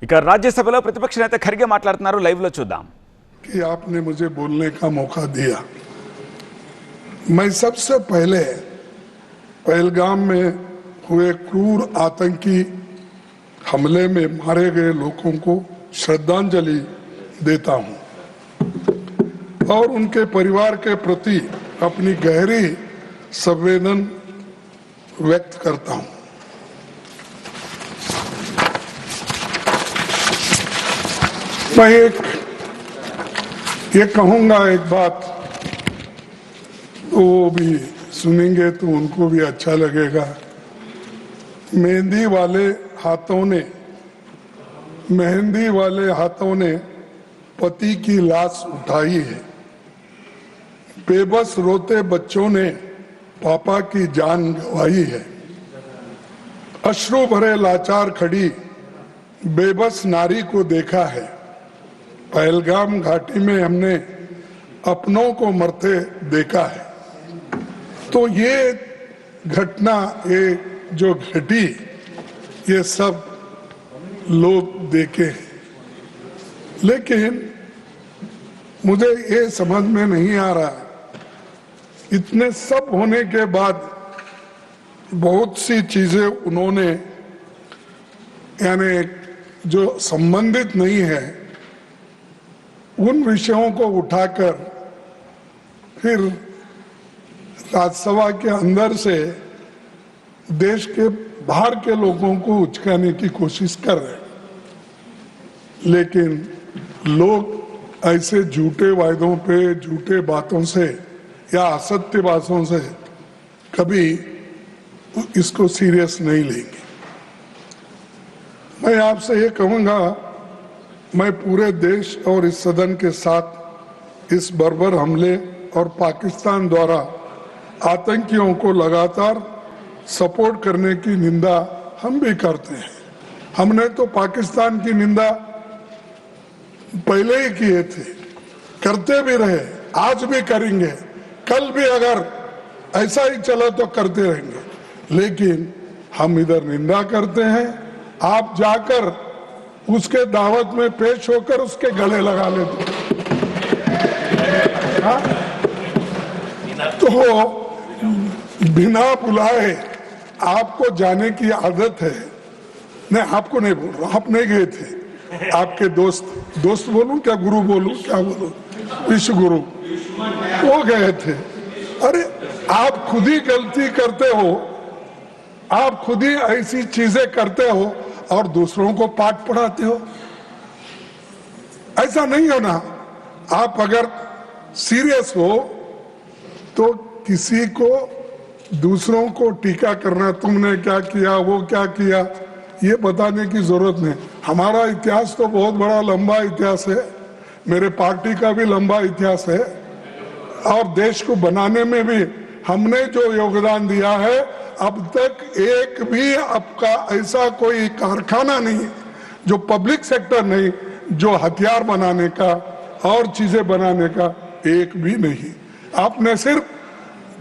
ఇక రాజ్యసభలో ప్రతిపక్ష నేత ఖర్గే మాట్లాడుతున్నారు, లైవ్ లో చూద్దాం. कि आपने मुझे बोलने का मौका दिया। मैं सबसे पहले पहलगाम में हुए क्रूर आतंकी हमले में मारे गए लोगों को श्रद्धांजलि देता हूं और उनके परिवार के प्रति अपनी गहरी संवेदना व्यक्त करता हूं। मैं ये कहूंगा एक बात, वो भी सुनेंगे तो उनको भी अच्छा लगेगा। मेहंदी वाले हाथों ने पति की लाश उठाई है। बेबस रोते बच्चों ने पापा की जान गंवाई है। अश्रु भरे लाचार खड़ी बेबस नारी को देखा है। पहलगाम घाटी में हमने अपनों को मरते देखा है। तो ये घटना, ये जो घटी, ये सब लोग देखे हैं, लेकिन मुझे ये समझ में नहीं आ रहा, इतने सब होने के बाद बहुत सी चीजें उन्होंने यानी जो संबंधित नहीं है उन विषयों को उठाकर फिर राज्यसभा के अंदर से देश के बाहर के लोगों को उचकाने की कोशिश कर रहे हैं। लेकिन लोग ऐसे झूठे वायदों पे, झूठे बातों से या असत्य बातों से कभी इसको सीरियस नहीं लेंगे। मैं आपसे ये कहूंगा, मैं पूरे देश और इस सदन के साथ इस बर्बर हमले और पाकिस्तान द्वारा आतंकियों को लगातार सपोर्ट करने की निंदा हम भी करते हैं। हमने तो पाकिस्तान की निंदा पहले ही किए थे, करते भी रहे, आज भी करेंगे, कल भी अगर ऐसा ही चला तो करते रहेंगे। लेकिन हम इधर निंदा करते हैं, आप जाकर उसके दावत में पेश होकर उसके गले लगा लेते। तो बिना बुलाए आपको जाने की आदत है। नहीं, आपको नहीं बोल रहा, आप नहीं गए थे, आपके दोस्त बोलूं क्या, गुरु बोलूं क्या बोलूं, विश्व गुरु वो गए थे। अरे आप खुद ही गलती करते हो, आप खुद ही ऐसी चीजें करते हो और दूसरों को पाठ पढ़ाते हो। ऐसा नहीं होना। आप अगर सीरियस हो तो किसी को, दूसरों को टीका करना, तुमने क्या किया, वो क्या किया, ये बताने की जरूरत नहीं। हमारा इतिहास तो बहुत बड़ा लंबा इतिहास है, मेरे पार्टी का भी लंबा इतिहास है और देश को बनाने में भी हमने जो योगदान दिया है, अब तक एक भी आपका ऐसा कोई कारखाना नहीं जो पब्लिक सेक्टर नहीं, जो हथियार बनाने का और चीजें बनाने का एक भी नहीं। आपने सिर्फ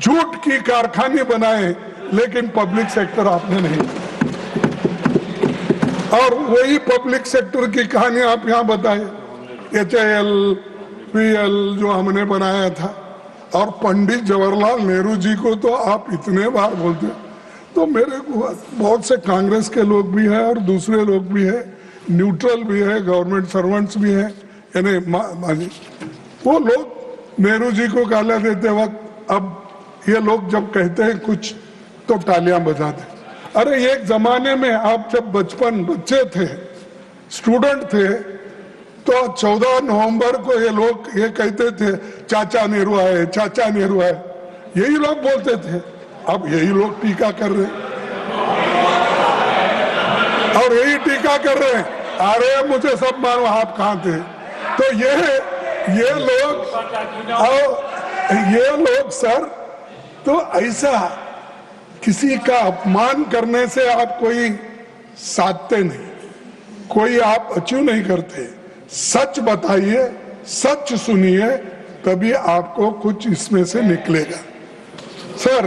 झूठ की कारखाने बनाए, लेकिन पब्लिक सेक्टर आपने नहीं। और वही पब्लिक सेक्टर की कहानी आप यहाँ बताए, HAL, PL जो हमने बनाया था। और पंडित जवाहरलाल नेहरू जी को तो आप इतने बार बोलते, तो मेरे को बहुत से कांग्रेस के लोग भी हैं और दूसरे लोग भी हैं, न्यूट्रल भी है, गवर्नमेंट सर्वेंट्स भी हैं, यानी वो लोग नेहरू जी को गाला देते वक्त अब ये लोग जब कहते हैं कुछ तो तालियां बजाते। अरे एक जमाने में आप जब बच्चे थे, स्टूडेंट थे, तो 14 नवंबर को ये लोग ये कहते थे चाचा नेहरू आए, चाचा नेहरू आए, यही लोग बोलते थे। अब यही लोग टीका कर रहे हैं और यही टीका कर रहे हैं, अरे मुझे सब मानो आप कहां थे। तो ये लोग सर, तो ऐसा किसी का अपमान करने से आप कोई साधते नहीं, कोई आप अचीव नहीं करते। सच बताइए, सच सुनिए, तभी आपको कुछ इसमें से निकलेगा। सर,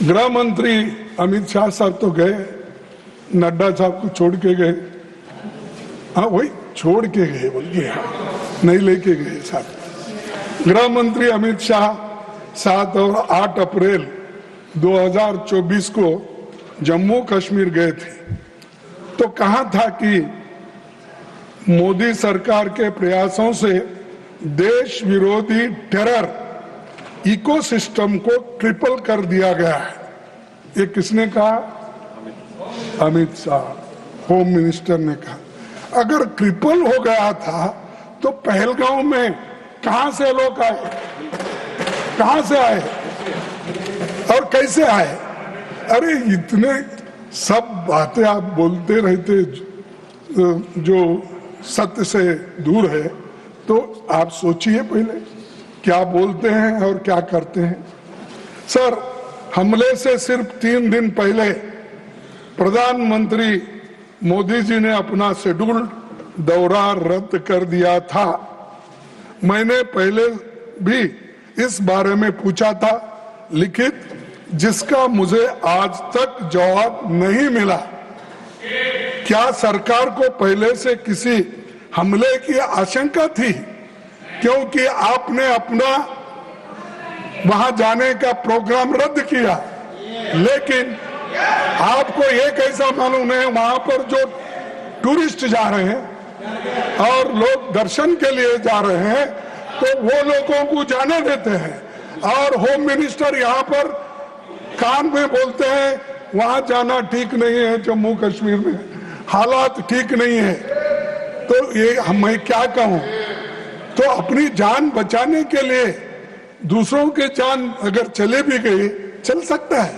गृह मंत्री अमित शाह साहब तो गए, नड्डा साहब को छोड़ के गए, हाँ वही छोड़ के गए बोलिए, नहीं लेके गए साथ। गृह मंत्री अमित शाह 7 और 8 अप्रैल 2024 को जम्मू कश्मीर गए थे, तो कहा था कि मोदी सरकार के प्रयासों से देश विरोधी टेरर इकोसिस्टम को ट्रिपल कर दिया गया है। ये किसने कहा? अमित शाह, होम मिनिस्टर ने कहा। अगर ट्रिपल हो गया था तो पहलगांव में कहां से लोग आए, कहां से आए और कैसे आए? अरे इतने सब बातें आप बोलते रहते जो सत्य से दूर है, तो आप सोचिए पहले क्या बोलते हैं और क्या करते हैं। सर, हमले से सिर्फ 3 दिन पहले प्रधानमंत्री मोदी जी ने अपना शेड्यूल्ड दौरा रद्द कर दिया था। मैंने पहले भी इस बारे में पूछा था लिखित, जिसका मुझे आज तक जवाब नहीं मिला। क्या सरकार को पहले से किसी हमले की आशंका थी? क्योंकि आपने अपना वहां जाने का प्रोग्राम रद्द किया, लेकिन आपको ये कैसा मालूम है वहां पर जो टूरिस्ट जा रहे हैं और लोग दर्शन के लिए जा रहे हैं, तो वो लोगों को जाने देते हैं और होम मिनिस्टर यहाँ पर कान में बोलते हैं वहां जाना ठीक नहीं है, जम्मू कश्मीर में हालात ठीक नहीं है। तो ये मैं क्या कहूं? तो अपनी जान बचाने के लिए दूसरों के जान अगर चले भी गई, चल सकता है।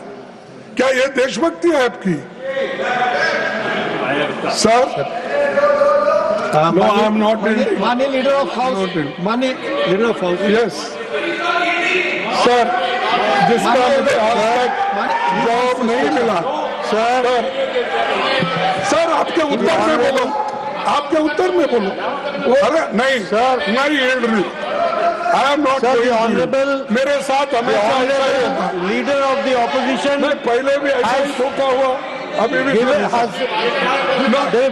क्या ये देशभक्ति है आपकी? Sir, no, I am not in. माननीय लीडर ऑफ हाउस, माननीय leader of house, yes sir, जिसका मुझे आज तक जवाब नहीं मिला। सर आपके उत्तर में बोलो, आपके उत्तर में बोलो। अरे नहीं सर, नहीं, आई एम नॉट ऑनरेबल। मेरे साथ हमेशा लीडर ऑफ द ऑपोजिशन, पहले भी ऐसा ही धोखा हुआ, अभी भी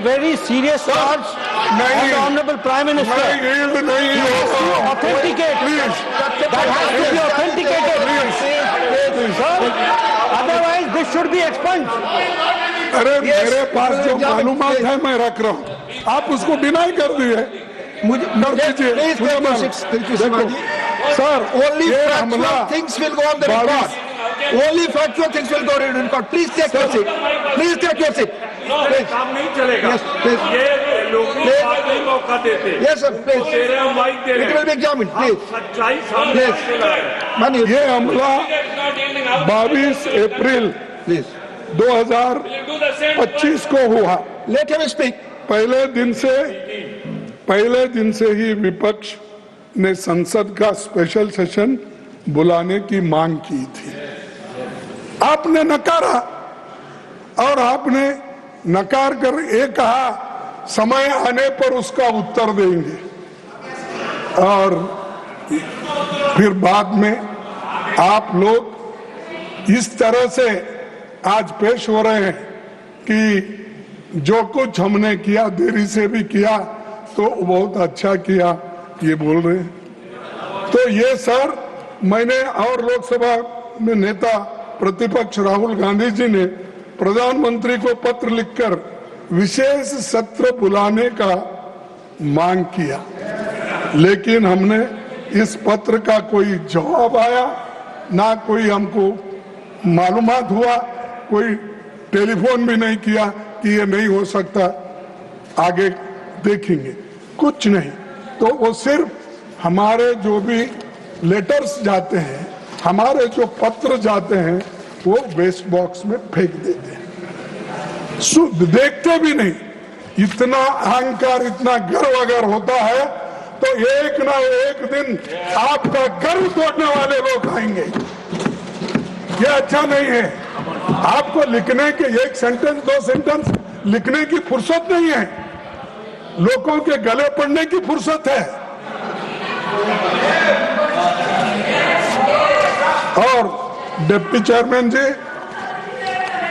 वेरी सीरियस चार्ज। नहीं, ऑनरेबल प्राइम मिनिस्टर, नहीं authenticate please, that has to be authenticated sir, otherwise this should be expunged. अरे मेरे पास जो मालूमात है मैं रख रहा हूँ, आप उसको डिनाई कर दिए। मुझे sir, only factual things will go on the record. Only factual things will go on the record. Please take your seat. Please take your seat. काम नहीं चलेगा। Yes, please. ये लोगों को बात नहीं मौका देते। Yes, sir. Please. वो तेरे हम माइक दे रहे हैं। It will be examined. Please. सच्चाई सामने Yes. आके ला रहे हैं। मानिए। ये हमला 22 अप्रैल Please. 2025 को हुआ। Let him speak. पहले दिन से ही विपक्ष ने संसद का स्पेशल सेशन बुलाने की मांग की थी। आपने नकारा और आपने नकार कर ये कहा समय आने पर उसका उत्तर देंगे, और फिर बाद में आप लोग इस तरह से आज पेश हो रहे हैं कि जो कुछ हमने किया, देरी से भी किया तो बहुत अच्छा किया, ये बोल रहे हैं। तो ये सर, मैंने और लोकसभा में नेता प्रतिपक्ष राहुल गांधी जी ने प्रधानमंत्री को पत्र लिखकर विशेष सत्र बुलाने का मांग किया, लेकिन हमने इस पत्र का कोई जवाब आया ना, कोई हमको मालूमात हुआ, कोई टेलीफोन भी नहीं किया कि ये नहीं हो सकता, आगे देखेंगे, कुछ नहीं। तो वो सिर्फ हमारे जो भी लेटर्स जाते हैं, हमारे जो पत्र जाते हैं, वो वेस्ट बॉक्स में फेंक देते हैं, शुद्ध देखते भी नहीं। इतना अहंकार, इतना गर्व अगर होता है तो एक ना एक दिन आपका गर्व तोड़ने वाले लोग आएंगे। ये अच्छा नहीं है। आपको लिखने के एक सेंटेंस, 2 सेंटेंस लिखने की फुर्सत नहीं है, लोगों के गले पड़ने की फुर्सत है। और डिप्टी चेयरमैन जी,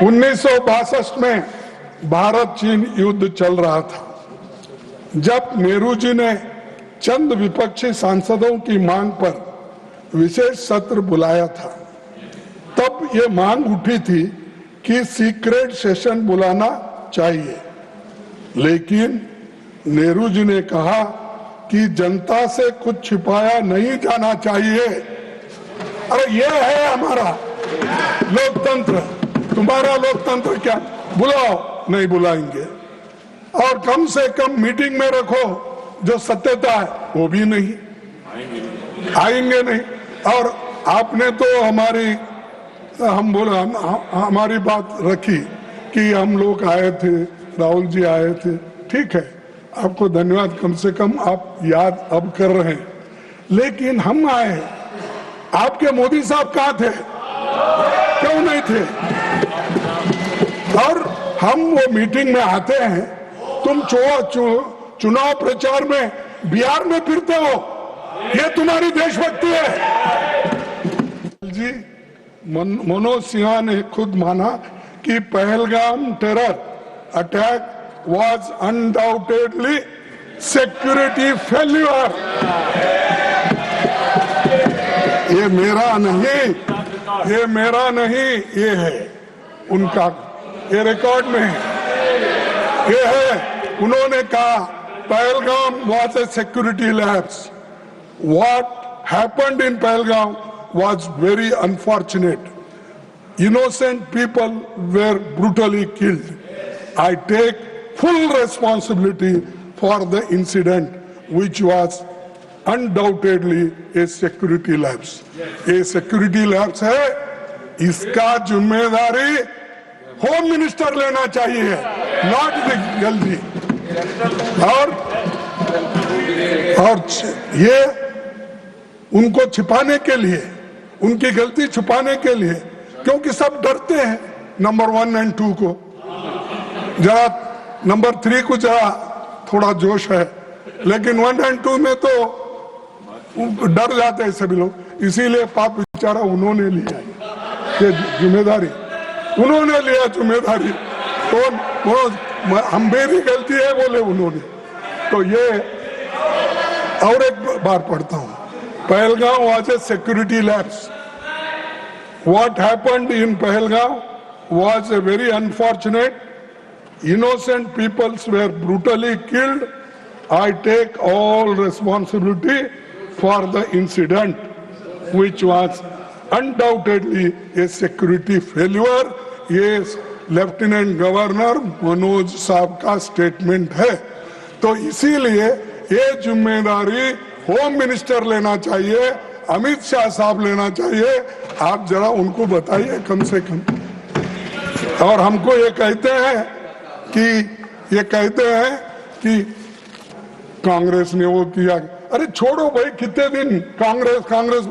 1962 में भारत चीन युद्ध चल रहा था। जब नेहरू जी ने चंद विपक्षी सांसदों की मांग पर विशेष सत्र बुलाया था, तब ये मांग उठी थी कि सीक्रेट सेशन बुलाना चाहिए, लेकिन नेहरू जी ने कहा कि जनता से कुछ छिपाया नहीं जाना चाहिए। अरे ये है हमारा लोकतंत्र। तुम्हारा लोकतंत्र क्या? बुलाओ, नहीं बुलाएंगे। और कम से कम मीटिंग में रखो, जो सत्यता है वो भी नहीं आएंगे नहीं। और आपने तो हमारी बात रखी कि हम लोग आए थे, राहुल जी आए थे, ठीक है, आपको धन्यवाद, कम से कम आप याद अब कर रहे हैं। लेकिन हम आए, आपके मोदी साहब कहाँ थे? क्यों नहीं थे? और हम वो मीटिंग में आते हैं, तुम चुनाव प्रचार में बिहार में फिरते हो, ये तुम्हारी देशभक्ति है। जी मनोज सिन्हा ने खुद माना कि Pahalgam terror attack was undoubtedly security failure. ये मेरा नहीं, ये है उनका, ये रिकॉर्ड में है, ये है। उन्होंने कहा Pahalgam was a security lapse. What happened in Pahalgam was very unfortunate. Innocent people were brutally killed. I take full responsibility for the incident, which was undoubtedly a security lapse. ये security lapse है, इसका जिम्मेदारी home minister लेना चाहिए, not the जल्दी। और ये उनको छिपाने के लिए, उनकी गलती छुपाने के लिए, क्योंकि सब डरते हैं नंबर 1 और 2 को, जरा नंबर 3 को जरा थोड़ा जोश है, लेकिन 1 और 2 में तो डर जाते हैं सभी लोग। इसीलिए पाप बेचारा उन्होंने लिया ये जिम्मेदारी, उन्होंने लिया जिम्मेदारी। तो हम मेरी गलती है बोले उन्होंने। तो ये और एक बार पढ़ता हूं, Pahalgam was a security lapse. What happened in Pahalgam was a very unfortunate. Innocent peoples were brutally killed. I take all responsibility for the incident, which was undoubtedly a security failure. ये लेफ्टिनेंट गवर्नर मनोज साहब का statement है। तो इसीलिए ये जिम्मेदारी home minister लेना चाहिए, अमित शाह साहब लेना चाहिए। आप जरा उनको बताइए कम से कम। और हमको ये कहते हैं कि कांग्रेस ने वो किया। अरे छोड़ो भाई, कितने दिन कांग्रेस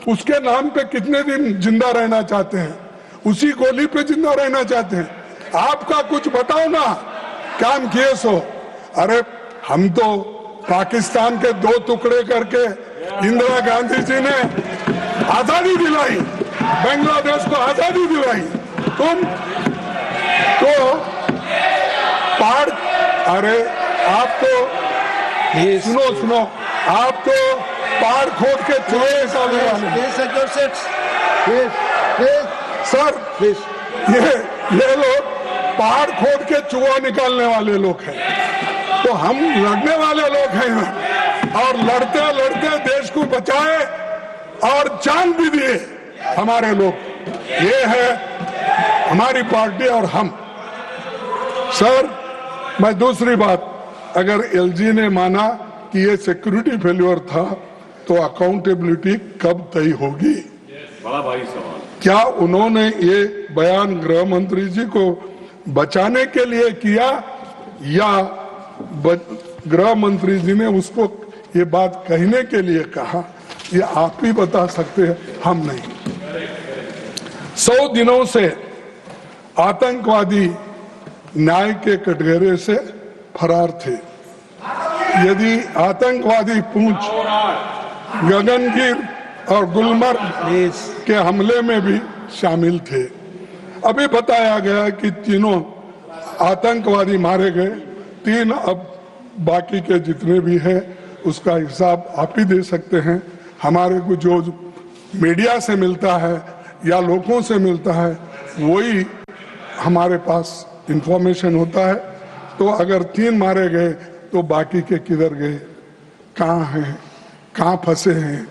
उसके नाम पे कितने दिन जिंदा रहना चाहते हैं? उसी गोली पे जिंदा रहना चाहते हैं? आपका कुछ बताओ ना, काम किए सो। अरे हम तो पाकिस्तान के 2 टुकड़े करके इंदिरा गांधी जी ने आजादी दिलाई, बांग्लादेश को आजादी दिलाई। तुम तो अरे आप तो सुनो, आप तो पहाड़ खोद के चुए सर, ये लोग पहाड़ खोद के चूहा निकालने वाले लोग हैं। तो हम लड़ने वाले लोग हैं, और लड़ते लड़ते देश को बचाए और जान भी दिए हमारे लोग। ये है हमारी पार्टी और हम। सर, मैं दूसरी बात, अगर एलजी ने माना कि ये सिक्योरिटी फेल्योर था, तो अकाउंटेबिलिटी कब तय होगी? बड़ा भाई सवाल। क्या उन्होंने ये बयान गृह मंत्री जी को बचाने के लिए किया, या गृह मंत्री जी ने उसको ये बात कहने के लिए कहा? ये आप ही बता सकते हैं, हम नहीं। 100 दिनों से आतंकवादी न्याय के कटघरे से फरार थे। यदि आतंकवादी पूंछ, गगनगिर और गुलमर्ग के हमले में भी शामिल थे। अभी बताया गया कि तीनों आतंकवादी मारे गए, 3 अब बाकी के जितने भी है उसका हिसाब आप ही दे सकते हैं। हमारे को जो मीडिया से मिलता है या लोगों से मिलता है वही हमारे पास इंफॉर्मेशन होता है। तो अगर 3 मारे गए तो बाकी के किधर गए, कहाँ हैं, कहाँ फंसे हैं,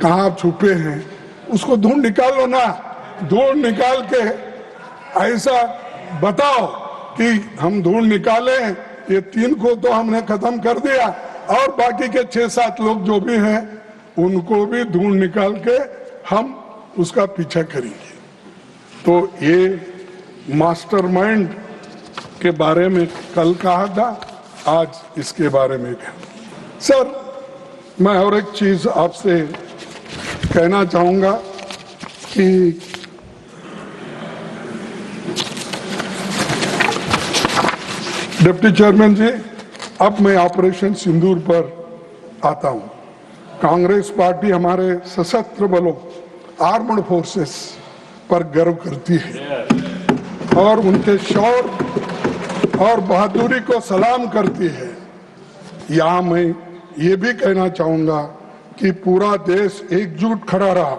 कहाँ छुपे हैं, उसको ढूंढ निकालो ना। ढूंढ निकाल के ऐसा बताओ कि हम ढूंढ निकाले, ये 3 को तो हमने खत्म कर दिया और बाकी के 6-7 लोग जो भी हैं उनको भी ढूंढ निकाल के हम उसका पीछा करेंगे। तो ये मास्टरमाइंड के बारे में कल कहा था, आज इसके बारे में कहा। सर, मैं और एक चीज आपसे कहना चाहूंगा कि डिप्टी चेयरमैन जी, अब मैं ऑपरेशन सिंदूर पर आता हूं। कांग्रेस पार्टी हमारे सशस्त्र बलों, आर्मड फोर्सेस पर गर्व करती है और उनके शौर्य और बहादुरी को सलाम करती है। यहाँ मैं ये भी कहना चाहूंगा कि पूरा देश एकजुट खड़ा रहा।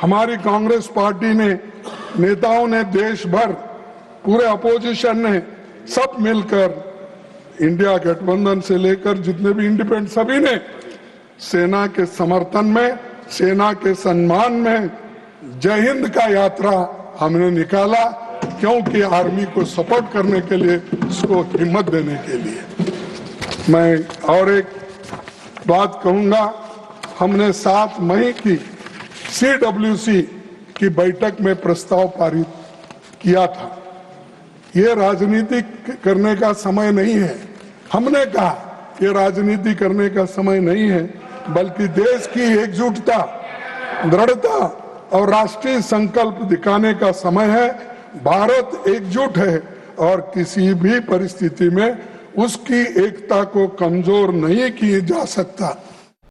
हमारी कांग्रेस पार्टी ने, नेताओं ने, देश भर पूरे अपोजिशन ने सब मिलकर, इंडिया गठबंधन से लेकर जितने भी इंडिपेंडेंट, सभी ने सेना के समर्थन में, सेना के सम्मान में जय हिंद का यात्रा हमने निकाला, क्योंकि आर्मी को सपोर्ट करने के लिए, उसको हिम्मत देने के लिए। मैं और एक बात कहूंगा, हमने 7 मई की CWC की बैठक में प्रस्ताव पारित किया था। ये राजनीति करने का समय नहीं है। हमने कहा ये राजनीति करने का समय नहीं है, बल्कि देश की एकजुटता, दृढ़ता और राष्ट्रीय संकल्प दिखाने का समय है। भारत एकजुट है और किसी भी परिस्थिति में उसकी एकता को कमजोर नहीं किया जा सकता।